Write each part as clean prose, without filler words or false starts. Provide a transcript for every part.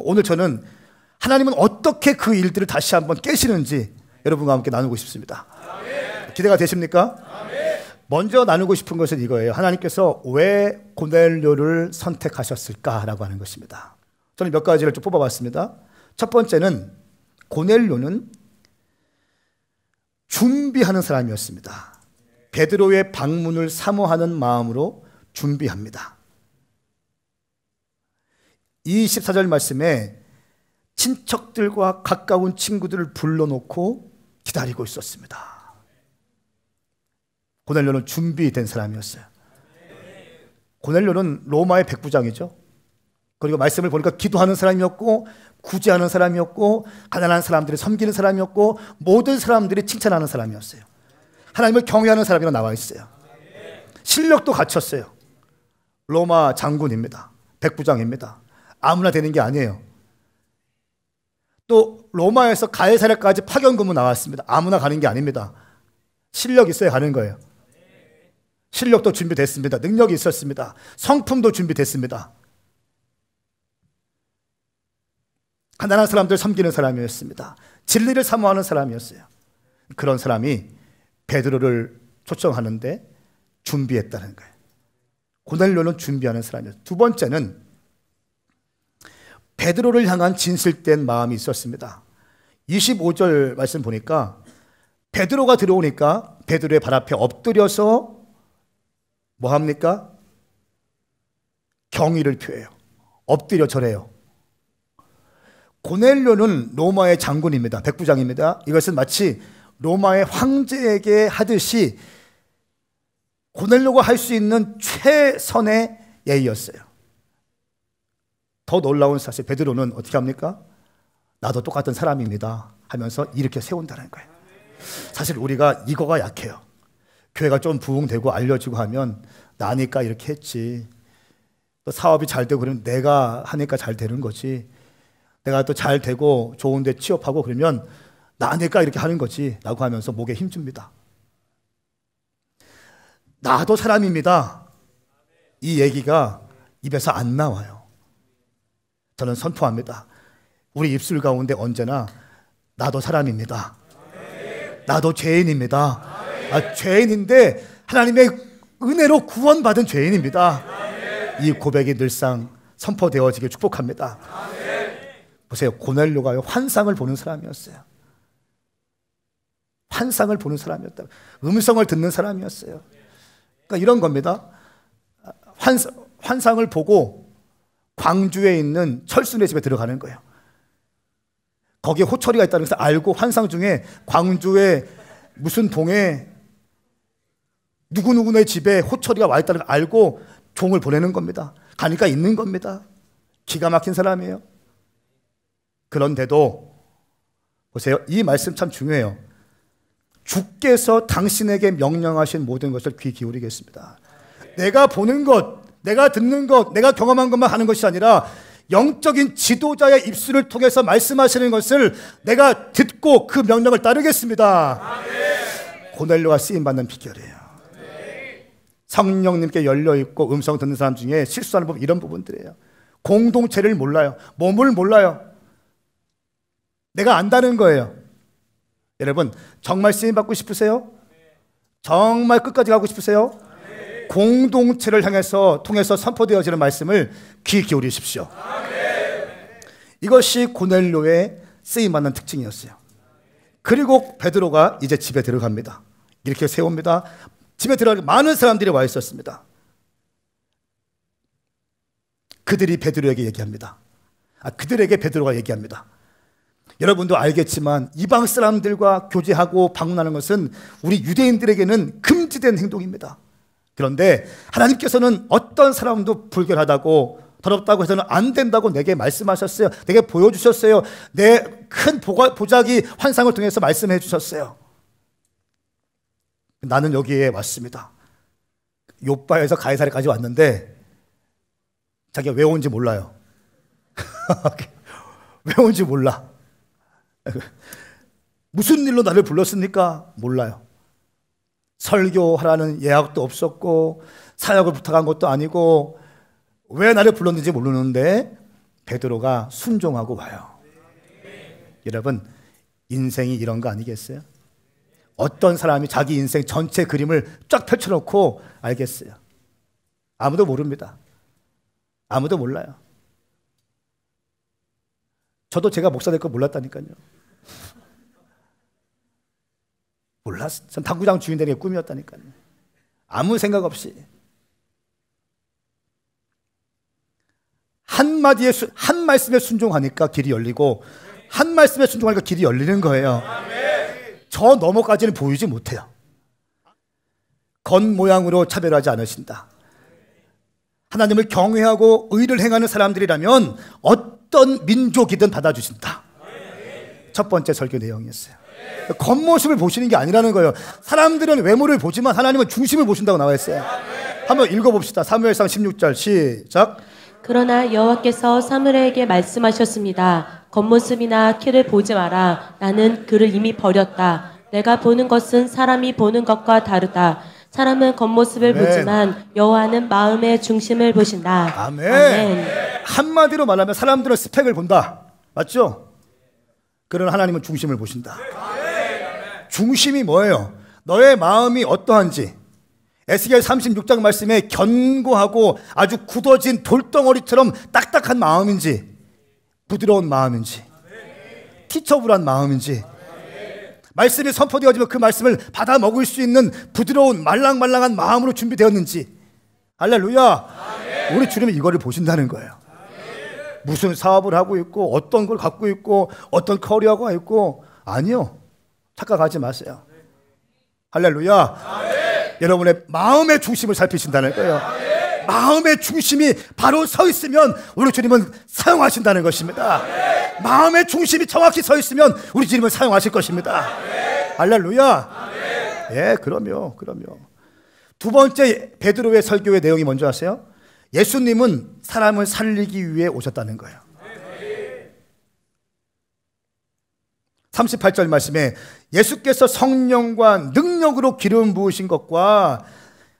오늘 저는 하나님은 어떻게 그 일들을 다시 한번 깨시는지 여러분과 함께 나누고 싶습니다. 기대가 되십니까? 먼저 나누고 싶은 것은 이거예요. 하나님께서 왜 고넬료를 선택하셨을까라고 하는 것입니다. 저는 몇 가지를 좀 뽑아봤습니다. 첫 번째는 고넬료는 준비하는 사람이었습니다. 베드로의 방문을 사모하는 마음으로 준비합니다. 24절 말씀에 친척들과 가까운 친구들을 불러놓고 기다리고 있었습니다. 고넬료는 준비된 사람이었어요. 고넬료는 로마의 백부장이죠. 그리고 말씀을 보니까 기도하는 사람이었고 구제하는 사람이었고 가난한 사람들을 섬기는 사람이었고 모든 사람들이 칭찬하는 사람이었어요. 하나님을 경외하는 사람이라 나와 있어요. 실력도 갖췄어요. 로마 장군입니다. 백부장입니다. 아무나 되는 게 아니에요. 또 로마에서 가이사랴까지 파견 근무 나왔습니다. 아무나 가는 게 아닙니다. 실력 있어야 가는 거예요. 실력도 준비됐습니다. 능력이 있었습니다. 성품도 준비됐습니다. 가난한 사람들 섬기는 사람이었습니다. 진리를 사모하는 사람이었어요. 그런 사람이 베드로를 초청하는데 준비했다는 거예요. 고넬료는 준비하는 사람이었어요. 두 번째는 베드로를 향한 진실된 마음이 있었습니다. 25절 말씀 보니까 베드로가 들어오니까 베드로의 발 앞에 엎드려서 뭐 합니까? 경의를 표해요. 엎드려 절해요. 고넬료는 로마의 장군입니다. 백부장입니다. 이것은 마치 로마의 황제에게 하듯이 고넬료가 할 수 있는 최선의 예의였어요. 더 놀라운 사실, 베드로는 어떻게 합니까? 나도 똑같은 사람입니다 하면서 이렇게 세운다는 거예요. 사실 우리가 이거가 약해요. 교회가 좀 부흥되고 알려지고 하면 나니까 이렇게 했지, 또 사업이 잘 되고 그러면 내가 하니까 잘 되는 거지, 내가 또 잘 되고 좋은 데 취업하고 그러면 나니까 이렇게 하는 거지 라고 하면서 목에 힘줍니다. 나도 사람입니다, 이 얘기가 입에서 안 나와요. 저는 선포합니다. 우리 입술 가운데 언제나 나도 사람입니다, 나도 죄인입니다, 죄인인데 하나님의 은혜로 구원받은 죄인입니다, 이 고백이 늘상 선포되어지길 축복합니다. 보세요. 고넬료가 환상을 보는 사람이었어요. 환상을 보는 사람이었다. 음성을 듣는 사람이었어요. 그러니까 이런 겁니다. 환상을 보고 광주에 있는 철순의 집에 들어가는 거예요. 거기에 호철이가 있다는 것을 알고 환상 중에 광주에 무슨 동에 누구누구네 집에 호철이가 와 있다는 걸 알고 종을 보내는 겁니다. 가니까 있는 겁니다. 기가 막힌 사람이에요. 그런데도 보세요. 이 말씀 참 중요해요. 주께서 당신에게 명령하신 모든 것을 귀 기울이겠습니다. 내가 보는 것, 내가 듣는 것, 내가 경험한 것만 하는 것이 아니라 영적인 지도자의 입술을 통해서 말씀하시는 것을 내가 듣고 그 명령을 따르겠습니다. 고넬료가 쓰임받는 비결이에요. 성령님께 열려있고 음성 듣는 사람 중에 실수하는 부분, 이런 부분들이에요. 공동체를 몰라요. 몸을 몰라요. 내가 안다는 거예요. 여러분, 정말 쓰임받고 싶으세요? 정말 끝까지 가고 싶으세요? 공동체를 통해서 선포되어지는 말씀을 귀 기울이십시오. 이것이 고넬료의 쓰임받는 특징이었어요. 그리고 베드로가 이제 집에 들어갑니다. 이렇게 세웁니다. 집에 들어가니까 많은 사람들이 와 있었습니다. 그들이 베드로에게 얘기합니다. 그들에게 베드로가 얘기합니다. 여러분도 알겠지만 이방 사람들과 교제하고 방문하는 것은 우리 유대인들에게는 금지된 행동입니다. 그런데 하나님께서는 어떤 사람도 불결하다고 더럽다고 해서는 안 된다고 내게 말씀하셨어요. 내게 보여주셨어요. 내 큰 보자기 환상을 통해서 말씀해 주셨어요. 나는 여기에 왔습니다. 요바에서 가이사랴까지 왔는데 자기가 왜 온지 몰라요. 왜 온지 몰라. 무슨 일로 나를 불렀습니까? 몰라요. 설교하라는 예약도 없었고 사역을 부탁한 것도 아니고 왜 나를 불렀는지 모르는데 베드로가 순종하고 와요. 여러분, 인생이 이런 거 아니겠어요? 어떤 사람이 자기 인생 전체 그림을 쫙 펼쳐놓고 알겠어요? 아무도 모릅니다. 아무도 몰라요. 저도 제가 목사 될 거 몰랐다니까요. 몰랐어요. 전 당구장 주인 되는 게 꿈이었다니까요. 아무 생각 없이. 한 말씀에 순종하니까 길이 열리고, 한 말씀에 순종하니까 길이 열리는 거예요. 저 너머까지는 보이지 못해요. 겉모양으로 차별하지 않으신다. 하나님을 경외하고 의를 행하는 사람들이라면 어떤 민족이든 받아주신다. 첫 번째 설교 내용이었어요. 겉모습을 보시는 게 아니라는 거예요. 사람들은 외모를 보지만 하나님은 중심을 보신다고 나와 있어요. 한번 읽어봅시다. 사무엘상 16절 시작. 그러나 여호와께서 사무엘에게 말씀하셨습니다. 겉모습이나 키를 보지 마라. 나는 그를 이미 버렸다. 내가 보는 것은 사람이 보는 것과 다르다. 사람은 겉모습을 아멘. 보지만 여호와는 마음의 중심을 보신다. 아멘. 아멘. 한마디로 말하면 사람들은 스펙을 본다. 맞죠? 그러나 하나님은 중심을 보신다. 중심이 뭐예요? 너의 마음이 어떠한지. 에스겔 36장 말씀에 견고하고 아주 굳어진 돌덩어리처럼 딱딱한 마음인지, 부드러운 마음인지, 티처블한 마음인지, 말씀이 선포되어지면 그 말씀을 받아 먹을 수 있는 부드러운 말랑말랑한 마음으로 준비되었는지. 할렐루야. 우리 주님은 이거를 보신다는 거예요. 무슨 사업을 하고 있고 어떤 걸 갖고 있고 어떤 커리어가 있고, 아니요, 착각하지 마세요. 할렐루야. 여러분의 마음의 중심을 살피신다는 거예요. 마음의 중심이 바로 서 있으면 우리 주님은 사용하신다는 것입니다. 마음의 중심이 정확히 서 있으면 우리 주님은 사용하실 것입니다. 할렐루야. 예, 그럼요. 두 번째 베드로의 설교의 내용이 뭔지 아세요? 예수님은 사람을 살리기 위해 오셨다는 거예요. 38절 말씀에 예수께서 성령과 능력으로 기름 부으신 것과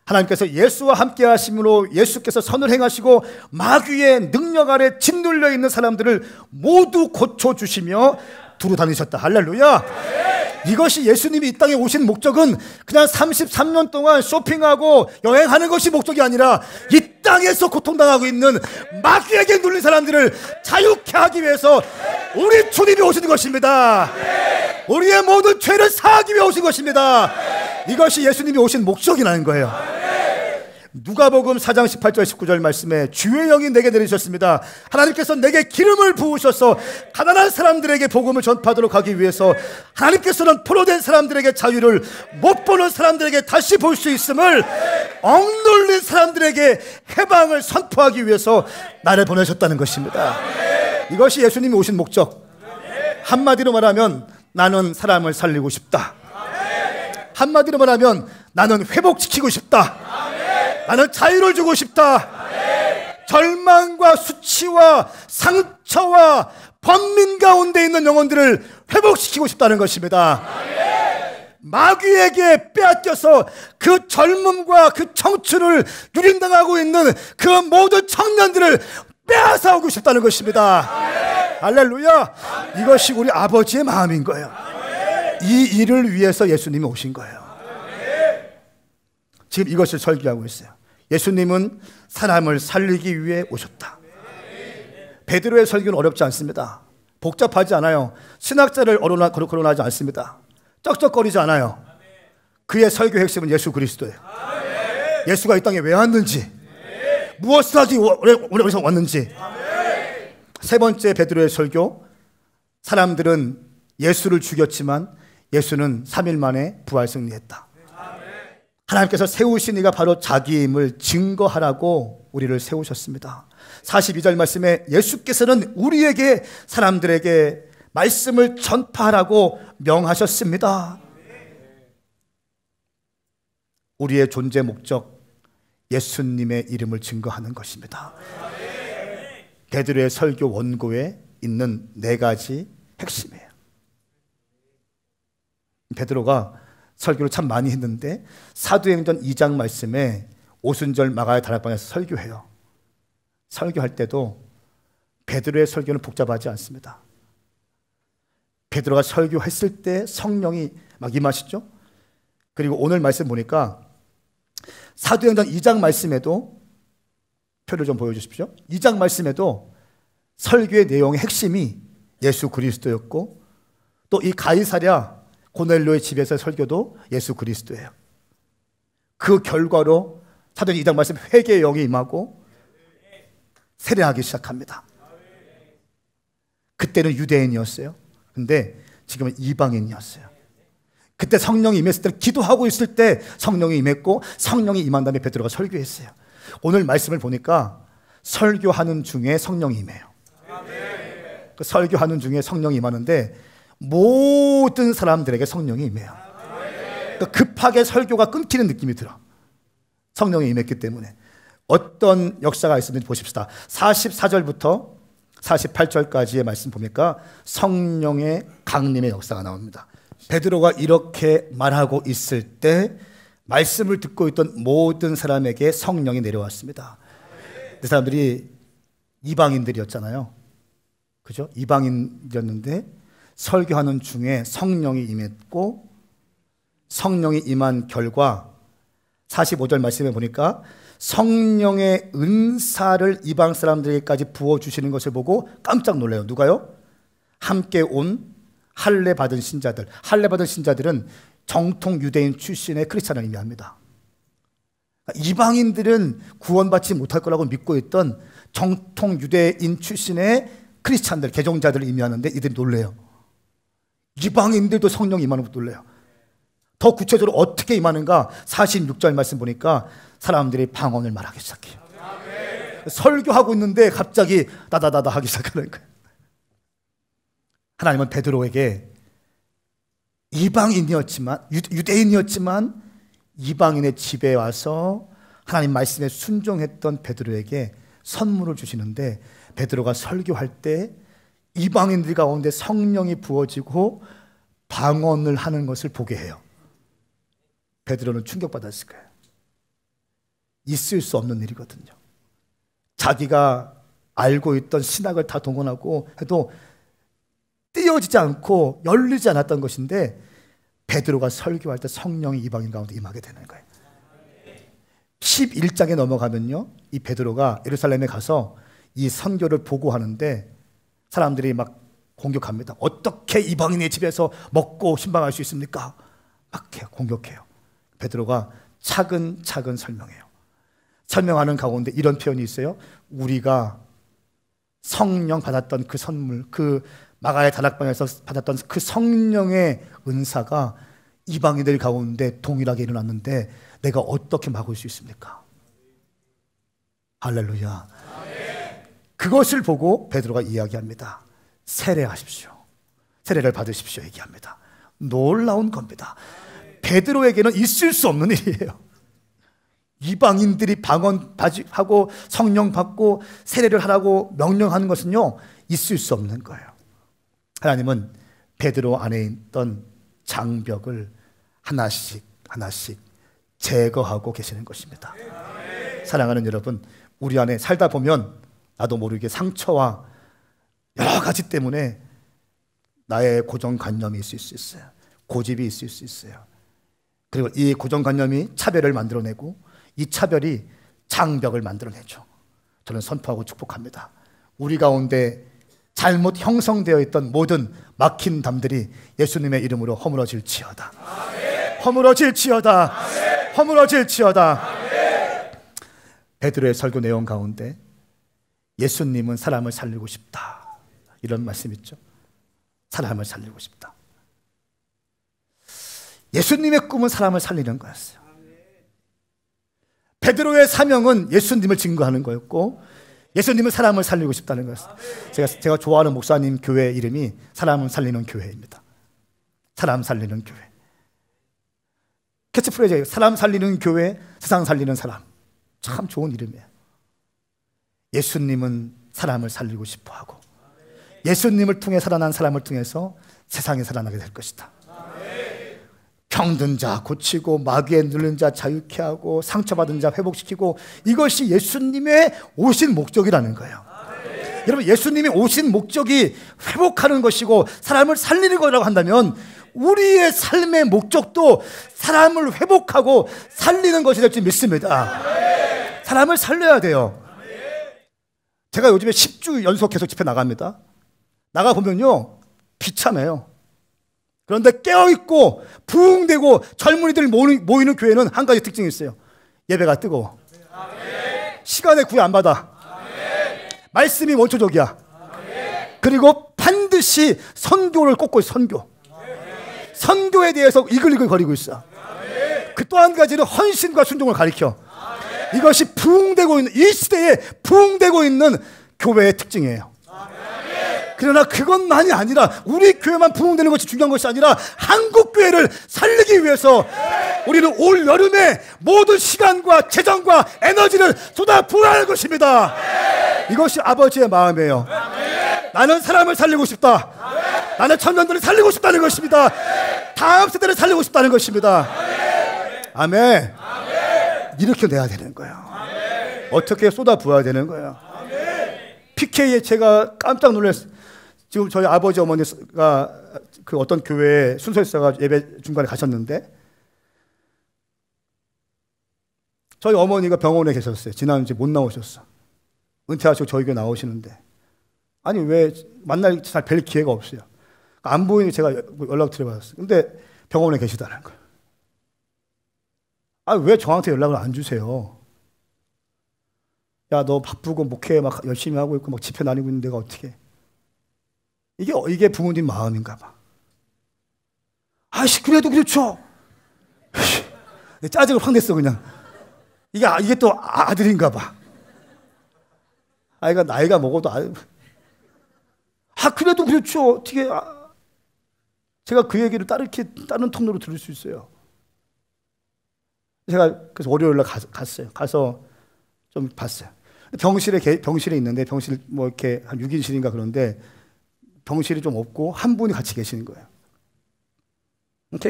하나님께서 예수와 함께 하심으로 예수께서 선을 행하시고 마귀의 능력 아래 짓눌려 있는 사람들을 모두 고쳐주시며 두루 다니셨다. 할렐루야. 이것이 예수님이 이 땅에 오신 목적은 그냥 33년 동안 쇼핑하고 여행하는 것이 목적이 아니라 이 땅에서 고통당하고 있는 마귀에게 눌린 사람들을 자유케 하기 위해서 우리 주님이 오신 것입니다. 우리의 모든 죄를 사하기 위해 오신 것입니다. 이것이 예수님이 오신 목적이라는 거예요. 누가복음 4장 18절 19절 말씀에 주의 영이 내게 내리셨습니다. 하나님께서 내게 기름을 부으셔서 가난한 사람들에게 복음을 전파하도록 하기 위해서, 하나님께서는 포로된 사람들에게 자유를, 못 보는 사람들에게 다시 볼 수 있음을, 억눌린 사람들에게 해방을 선포하기 위해서 나를 보내셨다는 것입니다. 이것이 예수님이 오신 목적. 한마디로 말하면 나는 사람을 살리고 싶다. 한마디로 말하면 나는 회복시키고 싶다. 나는 자유를 주고 싶다. 절망과 수치와 상처와 번민 가운데 있는 영혼들을 회복시키고 싶다는 것입니다. 마귀에게 빼앗겨서 그 젊음과 그 청춘을 유린당하고 있는 그 모든 청년들을 빼앗아오고 싶다는 것입니다. 할렐루야. 이것이 우리 아버지의 마음인 거예요. 이 일을 위해서 예수님이 오신 거예요. 지금 이것을 설교하고 있어요. 예수님은 사람을 살리기 위해 오셨다. 베드로의 설교는 어렵지 않습니다. 복잡하지 않아요. 신학자를 거론하지 않습니다. 쩍쩍거리지 않아요. 그의 설교 핵심은 예수 그리스도예요. 예수가 이 땅에 왜 왔는지, 무엇을 하기 위해서 왔는지. 세 번째 베드로의 설교, 사람들은 예수를 죽였지만 예수는 3일 만에 부활 승리했다. 하나님께서 세우신 이가 바로 자기임을 증거하라고 우리를 세우셨습니다. 42절 말씀에 예수께서는 우리에게, 사람들에게 말씀을 전파하라고 명하셨습니다. 우리의 존재 목적, 예수님의 이름을 증거하는 것입니다. 베드로의 설교 원고에 있는 네 가지 핵심이에요. 베드로가 설교를 참 많이 했는데 사도행전 2장 말씀에 오순절 마가의 다락방에서 설교해요. 설교할 때도 베드로의 설교는 복잡하지 않습니다. 베드로가 설교했을 때 성령이 막 임하시죠. 그리고 오늘 말씀 보니까 사도행전 2장 말씀에도, 표를 좀 보여주십시오. 2장 말씀에도 설교의 내용의 핵심이 예수 그리스도였고, 또 이 가이사랴 고넬료의 집에서 설교도 예수 그리스도예요. 그 결과로 사도행전 2장 말씀 회개의 영이 임하고 세례하기 시작합니다. 그때는 유대인이었어요. 근데 지금은 이방인이었어요. 그때 성령이 임했을 때, 기도하고 있을 때 성령이 임했고, 성령이 임한 다음에 베드로가 설교했어요. 오늘 말씀을 보니까 설교하는 중에 성령이 임해요. 그 설교하는 중에 성령이 임하는데 모든 사람들에게 성령이 임해요. 그러니까 급하게 설교가 끊기는 느낌이 들어. 성령이 임했기 때문에. 어떤 역사가 있었는지 보십시다. 44절부터 48절까지의 말씀 보니까 성령의 강림의 역사가 나옵니다. 베드로가 이렇게 말하고 있을 때 말씀을 듣고 있던 모든 사람에게 성령이 내려왔습니다. 그 사람들이 이방인들이었잖아요. 그죠? 이방인이었는데 설교하는 중에 성령이 임했고, 성령이 임한 결과 45절 말씀에 보니까 성령의 은사를 이방 사람들에게까지 부어주시는 것을 보고 깜짝 놀라요. 누가요? 함께 온 할례 받은 신자들. 할례 받은 신자들은 정통 유대인 출신의 크리스찬을 의미합니다. 이방인들은 구원받지 못할 거라고 믿고 있던 정통 유대인 출신의 크리스찬들, 개종자들을 의미하는데 이들이 놀래요. 이방인들도 성령이 임하는 것도 놀래요. 더 구체적으로 어떻게 임하는가? 46절 말씀 보니까 사람들이 방언을 말하기 시작해요. 설교하고 있는데 갑자기 다다다다 하기 시작하는 거예요. 하나님은 베드로에게 이방인이었지만, 유대인이었지만 이방인의 집에 와서 하나님 말씀에 순종했던 베드로에게 선물을 주시는데, 베드로가 설교할 때 이방인들 가운데 성령이 부어지고 방언을 하는 것을 보게 해요. 베드로는 충격받았을 거예요. 있을 수 없는 일이거든요. 자기가 알고 있던 신학을 다 동원하고 해도 띄어지지 않고 열리지 않았던 것인데, 베드로가 설교할 때 성령이 이방인 가운데 임하게 되는 거예요. 11장에 넘어가면요, 이 베드로가 예루살렘에 가서 이 선교를 보고하는데 사람들이 막 공격합니다. 어떻게 이방인의 집에서 먹고 신방할 수 있습니까? 막 공격해요. 베드로가 차근차근 설명해요. 설명하는 가운데 이런 표현이 있어요. 우리가 성령 받았던 그 선물, 그 마가의 다락방에서 받았던 그 성령의 은사가 이방인들 가운데 동일하게 일어났는데 내가 어떻게 막을 수 있습니까? 할렐루야. 그것을 보고 베드로가 이야기합니다. 세례하십시오. 세례를 받으십시오. 얘기합니다. 놀라운 겁니다. 베드로에게는 있을 수 없는 일이에요. 이방인들이 방언하고 성령 받고 세례를 하라고 명령하는 것은요, 있을 수 없는 거예요. 하나님은 베드로 안에 있던 장벽을 하나씩 하나씩 제거하고 계시는 것입니다. 사랑하는 여러분, 우리 안에 살다 보면 나도 모르게 상처와 여러 가지 때문에 나의 고정관념이 있을 수 있어요. 고집이 있을 수 있어요. 그리고 이 고정관념이 차별을 만들어내고 이 차별이 장벽을 만들어내죠. 저는 선포하고 축복합니다. 우리 가운데 잘못 형성되어 있던 모든 막힌 담들이 예수님의 이름으로 허물어질지어다. 허물어질지어다. 허물어질지어다. 베드로의 설교 내용 가운데 예수님은 사람을 살리고 싶다, 이런 말씀 있죠. 사람을 살리고 싶다. 예수님의 꿈은 사람을 살리는 거였어요. 베드로의 사명은 예수님을 증거하는 거였고, 예수님은 사람을 살리고 싶다는 거였어요. 제가 좋아하는 목사님 교회 이름이 사람을 살리는 교회입니다. 사람 살리는 교회. 캐치프레이즈예요. 사람 살리는 교회, 세상 살리는 사람. 참 좋은 이름이에요. 예수님은 사람을 살리고 싶어하고 예수님을 통해 살아난 사람을 통해서 세상이 살아나게 될 것이다. 병든 자 고치고 마귀에 눌린 자 자유케 하고 상처받은 자 회복시키고, 이것이 예수님의 오신 목적이라는 거예요. 여러분, 예수님이 오신 목적이 회복하는 것이고 사람을 살리는 거라고 한다면 우리의 삶의 목적도 사람을 회복하고 살리는 것이 될 줄 믿습니다. 사람을 살려야 돼요. 제가 요즘에 10주 연속해서 집회 나갑니다. 나가보면요, 비참해요. 그런데 깨어있고 부흥되고 젊은이들이 모이는 교회는 한 가지 특징이 있어요. 예배가 뜨거워. 시간에 구애 안 받아. 말씀이 원초적이야. 그리고 반드시 선교를 꼽고 있어. 선교에 대해서 이글이글 거리고 있어. 그 또 한 가지는 헌신과 순종을 가리켜. 이것이 부흥되고 있는, 이 시대에 부흥되고 있는 교회의 특징이에요. 그러나 그것만이 아니라, 우리 교회만 부흥되는 것이 중요한 것이 아니라 한국 교회를 살리기 위해서 우리는 올 여름에 모든 시간과 재정과 에너지를 쏟아부어야 할 것입니다. 이것이 아버지의 마음이에요. 나는 사람을 살리고 싶다. 나는 청년들을 살리고 싶다는 것입니다. 다음 세대를 살리고 싶다는 것입니다. 아멘. 이렇게 내야 되는 거예요. 어떻게 쏟아부어야 되는 거예요. PK에 제가 깜짝 놀랐어요. 지금 저희 아버지 어머니가 그 어떤 교회에 순서 있어가 예배 중간에 가셨는데, 저희 어머니가 병원에 계셨어요. 지난주에 못 나오셨어. 은퇴하시고 저희 교회 나오시는데, 아니 왜 만날 잘 뵐 기회가 없어요. 안 보이니 제가 연락 드려봤어요. 근데 병원에 계시다는 거예요. 아, 왜 저한테 연락을 안 주세요? 야, 너 바쁘고 목회 막 열심히 하고 있고 막 집회 다니고 있는 데가 어떻게? 이게 부모님 마음인가 봐. 아이씨, 그래도 그렇죠. 짜증을 확 냈어 그냥. 이게 또 아들인가 봐. 아이가 나이가 먹어도 그래도 그렇죠. 어떻게 제가 그 얘기를 다른 통로로 들을 수 있어요. 제가 그래서 월요일 날 갔어요. 가서 좀 봤어요. 병실에 있는데, 병실 뭐 이렇게 한 6인실인가 그런데 병실이 좀 없고 한 분이 같이 계시는 거예요.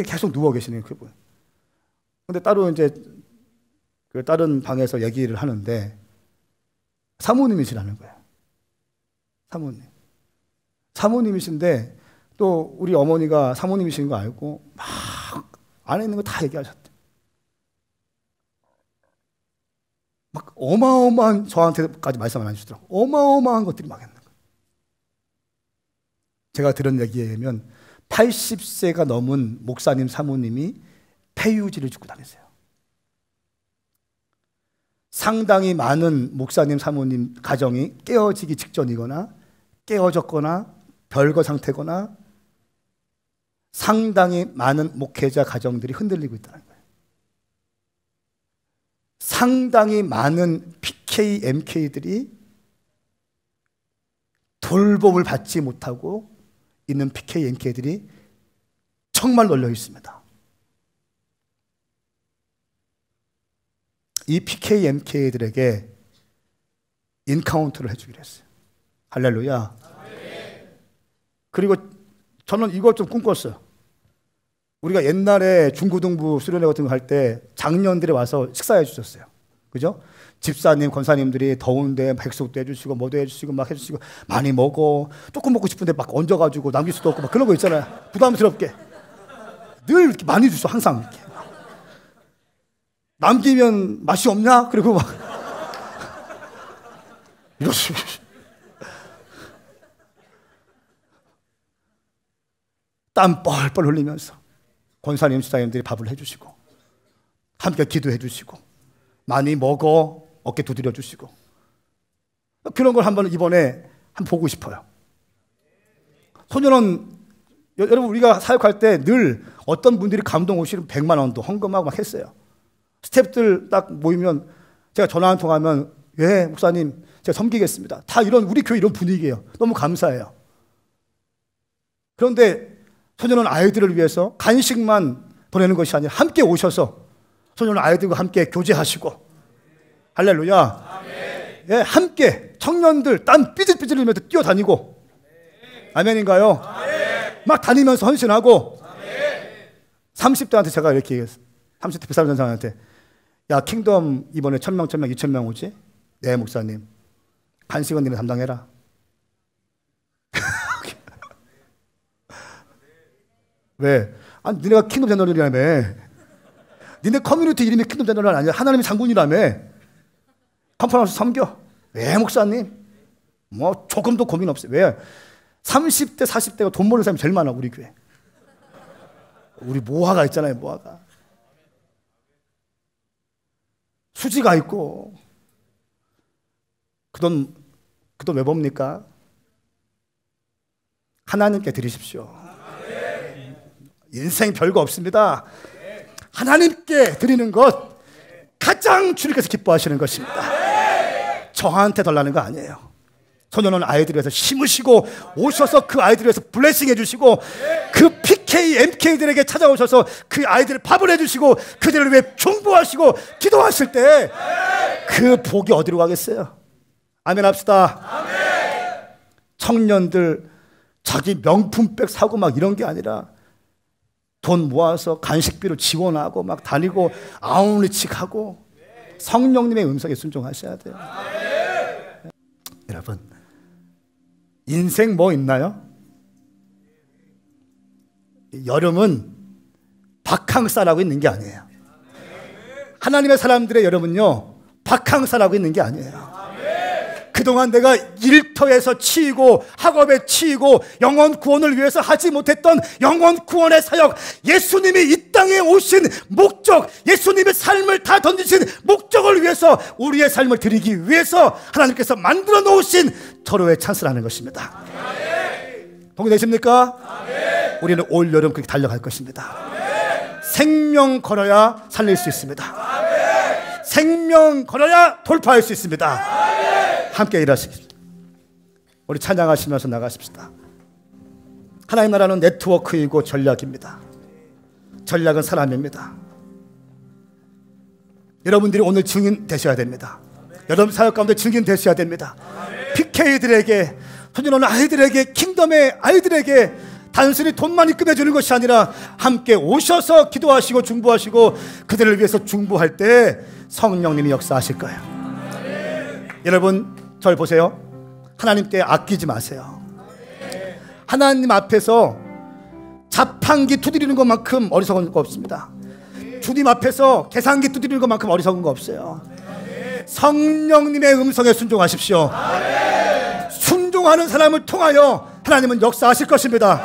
계속 누워 계시는 그분. 근데 따로 이제 그 다른 방에서 얘기를 하는데 사모님이시라는 거예요. 사모님이신데 또 우리 어머니가 사모님이신 거 알고 막 안에 있는 거 다 얘기하셨대. 막 어마어마한, 저한테까지 말씀을 안 해주더라고요. 어마어마한 것들이 막 있는 거예요. 제가 들은 얘기에 의하면 80세가 넘은 목사님 사모님이 폐유지를 짓고 다니세요. 상당히 많은 목사님 사모님 가정이 깨어지기 직전이거나 깨어졌거나 별거 상태거나 상당히 많은 목회자 가정들이 흔들리고 있다는 거예요. 상당히 많은 PK, MK들이 돌봄을 받지 못하고 있는 PK, MK들이 정말 널려 있습니다. 이 PK, MK들에게 인카운트를 해주기로 했어요. 할렐루야. 그리고 저는 이것 좀 꿈꿨어요. 우리가 옛날에 중고등부 수련회 같은 거 할 때 장년들이 와서 식사해 주셨어요. 그죠? 집사님, 권사님들이 더운데 백숙도 해주시고 뭐도 해주시고 막 해주시고 많이 먹어. 조금 먹고 싶은데 막 얹어가지고 남길 수도 없고 막 그런 거 있잖아요. 부담스럽게. 늘 이렇게 많이 주셔, 항상 이렇게. 남기면 맛이 없냐? 그리고 막 이러시. 땀 뻘뻘 흘리면서 권사님, 집사님들이 밥을 해주시고 함께 기도해 주시고 많이 먹어 어깨 두드려 주시고 그런 걸 한번 이번에 한번 보고 싶어요. 소년원 여러분, 우리가 사역할 때 늘 어떤 분들이 감동 오시면 100만 원도 헌금하고 막 했어요. 스태프들 딱 모이면 제가 전화 한 통하면 예 목사님 제가 섬기겠습니다. 다 이런 우리 교회 이런 분위기예요. 너무 감사해요. 그런데 소년원 아이들을 위해서 간식만 보내는 것이 아니라 함께 오셔서 소년원 아이들과 함께 교제하시고 할렐루야. 예, 함께 청년들 땀 삐질삐질 흘리면서 뛰어다니고 아멘인가요? 막 다니면서 헌신하고 30대한테 제가 이렇게 얘기했어요. 30대 비사전사한테 야 킹덤 이번에 1000명 2,000명 오지? 네 목사님 간식은 니네 담당해라. 왜? 아니 니네가 킹덤 제너럴이라며. 니네 커뮤니티 이름이 킹덤 제너럴 아니야. 하나님의 장군이라며. 컨퍼런스 섬겨. 왜 목사님? 뭐 조금도 고민 없어요. 왜? 30대 40대가 돈 버는 사람이 제일 많아 우리 교회. 우리 모아가 있잖아요. 모아가. 수지가 있고. 그 돈 왜 봅니까? 하나님께 드리십시오. 인생 별거 없습니다. 하나님께 드리는 것 가장 주님께서 기뻐하시는 것입니다. 저한테 달라는 거 아니에요. 소년원 아이들을 위해서 심으시고 오셔서 그 아이들을 위해서 블레싱 해주시고 그 PK, MK들에게 찾아오셔서 그 아이들을 밥을 해주시고 그들을 위해 중보하시고 기도하실 때 그 복이 어디로 가겠어요? 아멘 합시다. 청년들 자기 명품백 사고 막 이런 게 아니라 돈 모아서 간식비로 지원하고 막 다니고 아웃리치하고 성령님의 음성에 순종하셔야 돼요. 여러분 인생 뭐 있나요? 여름은 바캉스하고 있는 게 아니에요. 하나님의 사람들의 여름은요 바캉스하고 있는 게 아니에요. 그동안 내가 일터에서 치이고 학업에 치이고 영혼 구원을 위해서 하지 못했던 영혼 구원의 사역, 예수님이 이 땅에 오신 목적, 예수님의 삶을 다 던지신 목적을 위해서 우리의 삶을 드리기 위해서 하나님께서 만들어 놓으신 절호의 찬스라는 것입니다. 동의되십니까? 우리는 올 여름 그렇게 달려갈 것입니다. 생명 걸어야 살릴 수 있습니다. 생명 걸어야 돌파할 수 있습니다. 함께 일하십시다. 우리 찬양하시면서 나가십시다. 하나님 나라는 네트워크이고 전략입니다. 전략은 사람입니다. 여러분들이 오늘 증인 되셔야 됩니다. 여러분 사역 가운데 증인 되셔야 됩니다. PK들에게, 소년원 아이들에게, 킹덤의 아이들에게 단순히 돈만 입금해 주는 것이 아니라 함께 오셔서 기도하시고 중보하시고 그들을 위해서 중보할 때 성령님이 역사하실 거예요. 여러분 절 보세요. 하나님께 아끼지 마세요. 하나님 앞에서 자판기 두드리는 것만큼 어리석은 거 없습니다. 주님 앞에서 계산기 두드리는 것만큼 어리석은 거 없어요. 성령님의 음성에 순종하십시오. 순종하는 사람을 통하여 하나님은 역사하실 것입니다.